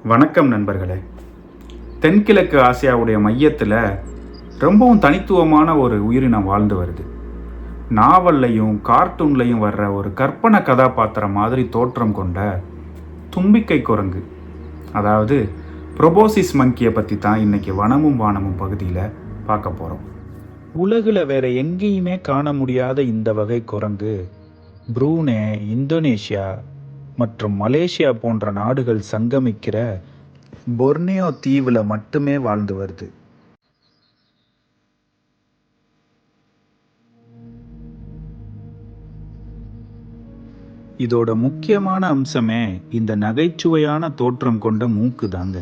வணக்கம் நண்பர்களே. தென்கிழக்கு ஆசியாவுடைய மையத்தில் ரொம்பவும் தனித்துவமான ஒரு உயிரினம் வாழ்ந்து வருது. நாவல்லையும் கார்ட்டூன்லையும் வர்ற ஒரு கற்பனை கதாபாத்திரம் மாதிரி தோற்றம் கொண்ட தும்பிக்கை குரங்கு, அதாவது ப்ரொபோசிஸ் மங்கியை பற்றி தான் இன்னைக்கு வனமும் வானமும் பகுதியில் பார்க்க போகிறோம். உலகில் வேற எங்கேயுமே காண முடியாத இந்த வகை குரங்கு புரூனே, இந்தோனேஷியா மற்றும் மலேசியா போன்ற நாடுகள் சங்கமிக்கிற பொர்னியோ தீவில் மட்டுமே வாழ்ந்து வருது. இதோட முக்கியமான அம்சமே இந்த நகைச்சுவையான தோற்றம் கொண்ட மூக்கு தாங்க.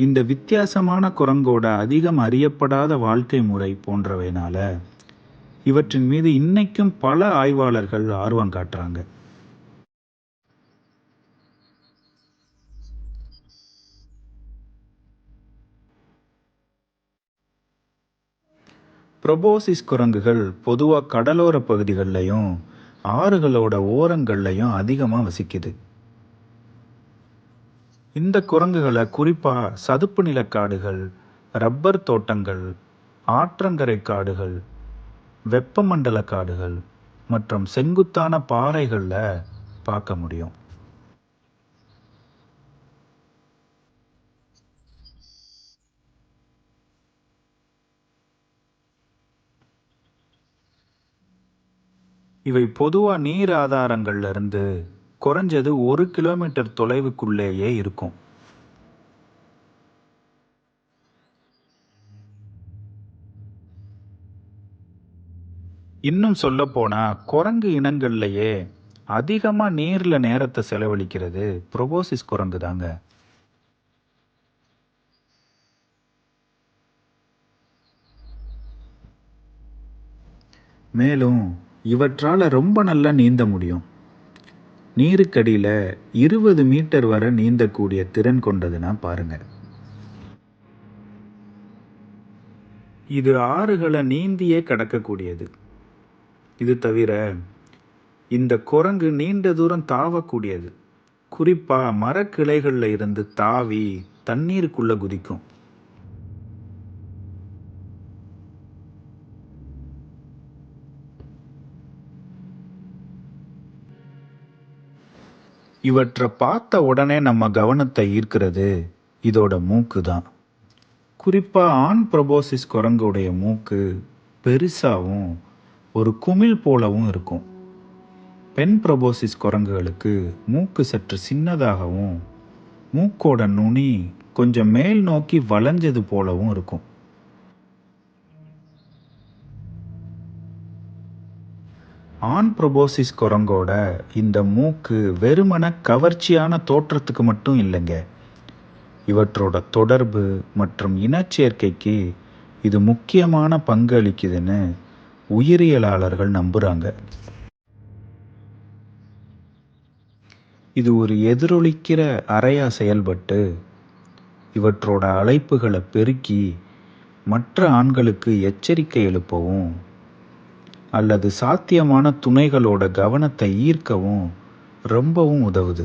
இந்த வித்தியாசமான குரங்கோட அதிகம் அறியப்படாத வாழ்க்கை முறை போன்றவைனால இவற்றின் மீது இன்னைக்கும் பல ஆய்வாளர்கள் ஆர்வம் காட்டுறாங்க. ப்ரொபோசிஸ் குரங்குகள் பொதுவாக கடலோர பகுதிகள்லையும் ஆறுகளோட ஓரங்கள்லையும் அதிகமாக வசிக்குது. இந்த குரங்குகளை குறிப்பாக சதுப்பு நிலக்காடுகள், ரப்பர் தோட்டங்கள், ஆற்றங்கரை காடுகள், வெப்பமண்டல காடுகள் மற்றும் செங்குத்தான பாறைகளில் பார்க்க முடியும். இவை பொதுவாக நீர் ஆதாரங்கள்ல இருந்து குறைஞ்சது 1 கிலோமீட்டர் தொலைவுக்குள்ளேயே இருக்கும். இன்னும் சொல்ல போனா குரங்கு இனங்கள்லயே அதிகமா நீர்ல நேரத்தை செலவழிக்கிறது ப்ரொபோசிஸ் குரங்கு தாங்க. மேலும் இவற்றால ரொம்ப நல்லா நீந்த முடியும். நீருக்கடியில 20 மீட்டர் வரை நீந்தக்கூடிய திறன் கொண்டதுன்னா பாருங்க. இது ஆறுகளை நீந்தியே கடக்கக்கூடியது. இது தவிர இந்த குரங்கு நீண்ட தூரம் தாவக்கூடியது. குறிப்பா மரக்கிளைகள்ல இருந்து தாவி தண்ணீருக்குள்ள குதிக்கும். இவற்றை பார்த்த உடனே நம்ம கவனத்தை ஈர்க்கிறது இதோட மூக்கு தான். குறிப்பா ஆண் ப்ரொபோசிஸ் குரங்குடைய மூக்கு பெருசாவும் ஒரு குமிழ் போலவும் இருக்கும். பெண் ப்ரொபோசிஸ் குரங்குகளுக்கு மூக்கு சற்று சின்னதாகவும் மூக்கோட நுனி கொஞ்சம் மேல் நோக்கி வளைஞ்சது போலவும் இருக்கும். ஆண் ப்ரொபோசிஸ் குரங்கோட இந்த மூக்கு வெறுமன கவர்ச்சியான தோற்றத்துக்கு மட்டும் இல்லைங்க, இவற்றோட தொடர்பு மற்றும் இனச்சேர்க்கைக்கு இது முக்கியமான பங்கு அளிக்குதுன்னு உயிரியலாளர்கள் நம்புறாங்க. இது ஒரு எதிரொலிக்கிற அறையா செயல்பட்டு இவற்றோட அழைப்புகளை பெருக்கி மற்ற ஆண்களுக்கு எச்சரிக்கை எழுப்பவும் அல்லது சாத்தியமான துணைகளோட கவனத்தை ஈர்க்கவும் ரொம்பவும் உதவுது.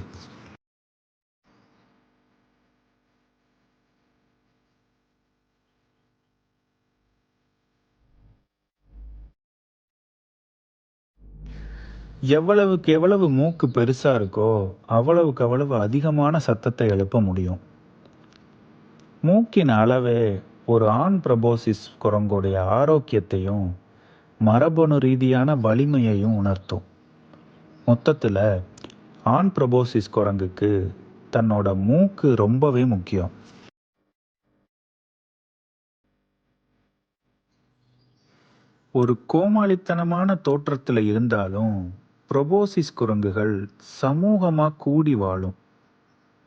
எவ்வளவுக்கு எவ்வளவு மூக்கு பெருசா இருக்கோ அவ்வளவுக்கு அவ்வளவு அதிகமான சத்தத்தை எழுப்ப முடியும். மூக்கின் அளவே ஒரு ஆண் ப்ரொபோசிஸ் குரங்குடைய ஆரோக்கியத்தையும் மரபணு ரீதியான வலிமையையும் உணர்த்தும். மொத்தத்தில் ஆண் ப்ரொபோசிஸ் குரங்குக்கு தன்னோட மூக்கு ரொம்பவே முக்கியம். ஒரு கோமாளித்தனமான தோற்றத்தில் இருந்தாலும் ப்ரொபோசிஸ் குரங்குகள் சமூகமாக கூடி வாழும்.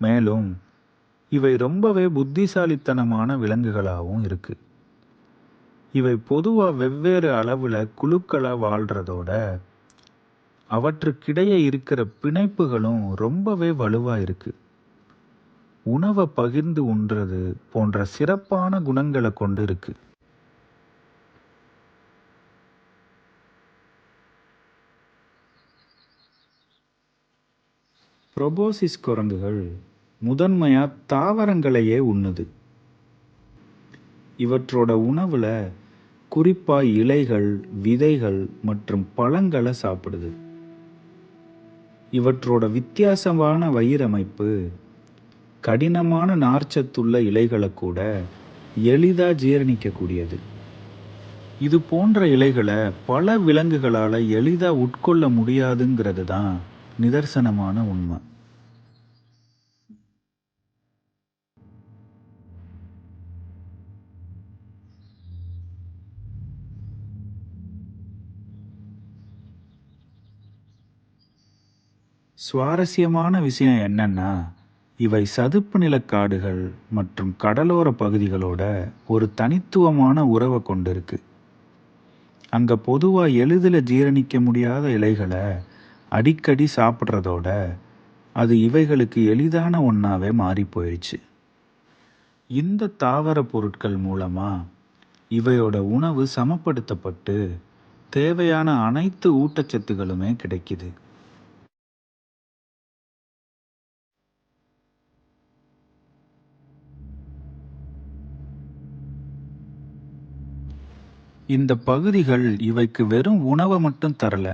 மேலும் இவை ரொம்பவே புத்திசாலித்தனமான விலங்குகளாகவும் இருக்கு. இவை பொதுவாக வெவ்வேறு அளவில் குழுக்களாக வாழ்றதோட அவற்றுக்கிடையே இருக்கிற பிணைப்புகளும் ரொம்பவே வலுவாக இருக்கு. உணவை பகிர்ந்து உண்றது போன்ற சிறப்பான குணங்களை கொண்டு இருக்கு. ப்ரொபோசிஸ் குரங்குகள் முதன்மையாக தாவரங்களையே உண்ணுது. இவற்றோட உணவுல குறிப்பாக இலைகள், விதைகள் மற்றும் பழங்களை சாப்பிடுது. இவற்றோட வித்தியாசமான வயிறமைப்பு கடினமான நார்ச்சத்துள்ள இலைகளை கூட எளிதாக ஜீரணிக்கக்கூடியது. இது போன்ற இலைகளை பல விலங்குகளால் எளிதாக உட்கொள்ள முடியாதுங்கிறது தான் நிதர்சனமான உண்மை. சுவாரஸ்யமான விஷயம் என்னன்னா, இவை சதுப்பு நிலக்காடுகள் மற்றும் கடலோர பகுதிகளோட ஒரு தனித்துவமான உறவை கொண்டிருக்கு. அங்க பொதுவா எளிதில் ஜீரணிக்க முடியாத இலைகளை அடிக்கடி சாப்பிட்றதோட அது இவைகளுக்கு எளிதான ஒன்றாவே மாறி போயிடுச்சு. இந்த தாவர பொருட்கள் மூலமா இவையோட உணவு சமப்படுத்தப்பட்டு தேவையான அனைத்து ஊட்டச்சத்துக்களுமே கிடைக்குது. இந்த பகுதிகள் இவைக்கு வெறும் உணவை மட்டும் தரல,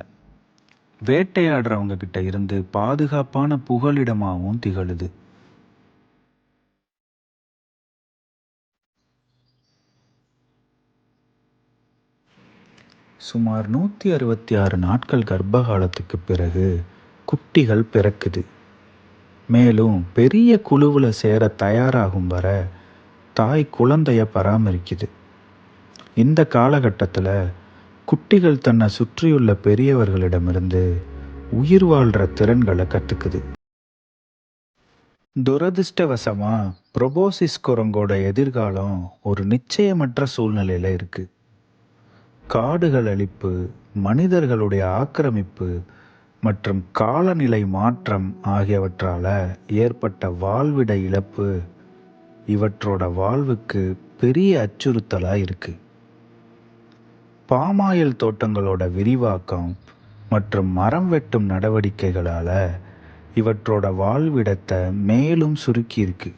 வேட்டையாடுறவங்க கிட்ட இருந்து பாதுகாப்பான புகலிடமாகவும் திகழுது. சுமார் 166 நாட்கள் கர்ப்ப காலத்துக்கு பிறகு குட்டிகள் பிறக்குது. மேலும் பெரிய குழுவில் சேர தயாராகும் வர தாய் குழந்தைய பராமரிக்குது. இந்த காலகட்டத்தில் குட்டிகள் தன்னை சுற்றியுள்ள பெரியவர்களிடமிருந்து உயிர் வாழ்கிற திறன்களை கற்றுக்குது. துரதிர்ஷ்டவசமா ப்ரொபோசிஸ் குரங்கோட எதிர்காலம் ஒரு நிச்சயமற்ற சூழ்நிலையில் இருக்கு. காடுகள் அழிப்பு, மனிதர்களுடைய ஆக்கிரமிப்பு மற்றும் காலநிலை மாற்றம் ஆகியவற்றால் ஏற்பட்ட வாழ்விட இழப்பு இவற்றோட வாழ்வுக்கு பெரிய அச்சுறுத்தலாக இருக்குது. பாமாயில் தோட்டங்களோட விரிவாக்கம் மற்றும் மரம் வெட்டும் நடவடிக்கைகளால் இவற்றோட வாழ்விடத்தை மேலும் சுருக்கியிருக்கு.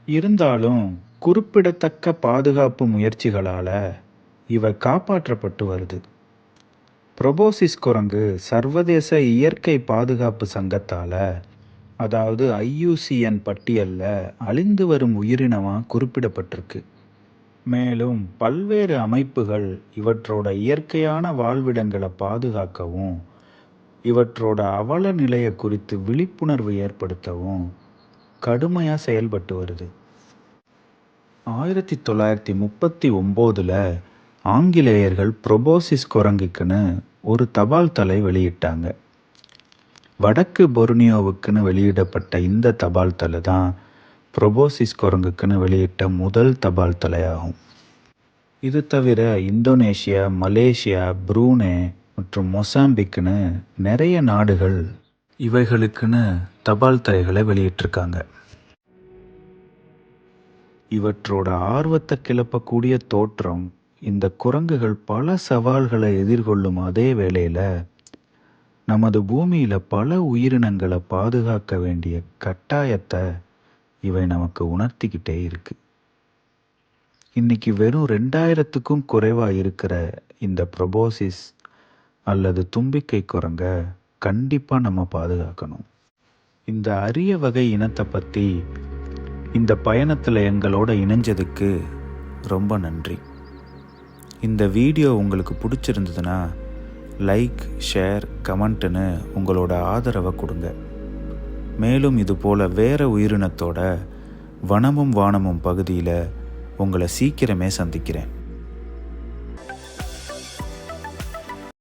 இருந்தாலும் குறிப்பிடத்தக்க பாதுகாப்பு முயற்சிகளால் இவை காப்பாற்றப்பட்டு வருது. ப்ரொபோசிஸ் குரங்கு சர்வதேச இயற்கை பாதுகாப்பு சங்கத்தால், அதாவது IUCN பட்டியலில் அழிந்து வரும் உயிரினமாக குறிப்பிடப்பட்டிருக்கு. மேலும் பல்வேறு அமைப்புகள் இவற்றோட இயற்கையான வாழ்விடங்களை பாதுகாக்கவும் இவற்றோட அவல நிலையை குறித்து விழிப்புணர்வு ஏற்படுத்தவும் கடுமையாக செயல்பட்டு வருது. 1939 ஆங்கிலேயர்கள் ப்ரொபோசிஸ் குரங்குக்குன்னு ஒரு தபால் தலை வெளியிட்டாங்க. வடக்கு பொர்னியோவுக்குன்னு வெளியிடப்பட்ட இந்த தபால் தலை தான் ப்ரொபோசிஸ் குரங்குக்குன்னு வெளியிட்ட முதல் தபால் தலையாகும். இது தவிர இந்தோனேஷியா, மலேசியா, புரூனே மற்றும் மொசாம்பிக்குன்னு நிறைய நாடுகள் இவைகளுக்குன்னு தபால் தலைகளை வெளியிட்டிருக்காங்க. இவற்றோட ஆர்வத்தை கிளப்பக்கூடிய தோற்றம் இந்த குரங்குகள் பல சவால்களை எதிர்கொள்ளும் அதே வேளையில் நமது பூமியில் பல உயிரினங்களை பாதுகாக்க வேண்டிய கட்டாயத்தை இவை நமக்கு உணர்த்திக்கிட்டே இருக்கு. இன்னைக்கு வெறும் 2000க்கும் குறைவாக இருக்கிற இந்த ப்ரொபோசிஸ் அல்லது தும்பிக்கை குரங்க கண்டிப்பாக நம்ம பாதுகாக்கணும். இந்த அரிய வகை இனத்தை பற்றி இந்த பயணத்தில் எங்களோட இணைஞ்சதுக்கு ரொம்ப நன்றி. இந்த வீடியோ உங்களுக்கு பிடிச்சிருந்ததுன்னா லைக், ஷேர், கமெண்ட்டுன்னு உங்களோட ஆதரவை கொடுங்க. மேலும் இது போல் வேறு உயிரினத்தோட வனமும் வானமும் பகுதியில் உங்களை சீக்கிரமே சந்திக்கிறேன்.